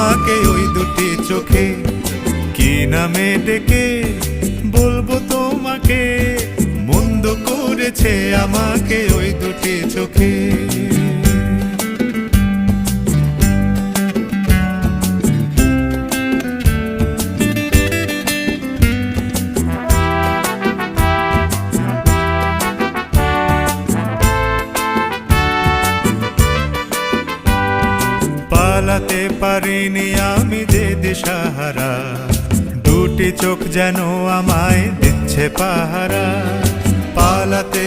আমাকে ওই দুটি চোখে, কি নামে ডেকে বলবো তোমাকে, মন্দ করেছে আমাকে ওই দুটি চোখে। পালাতে পারিনি আমি যে দিশাহারা, দুটি চোখ যেন আমায় দিচ্ছে পাহারা। পালাতে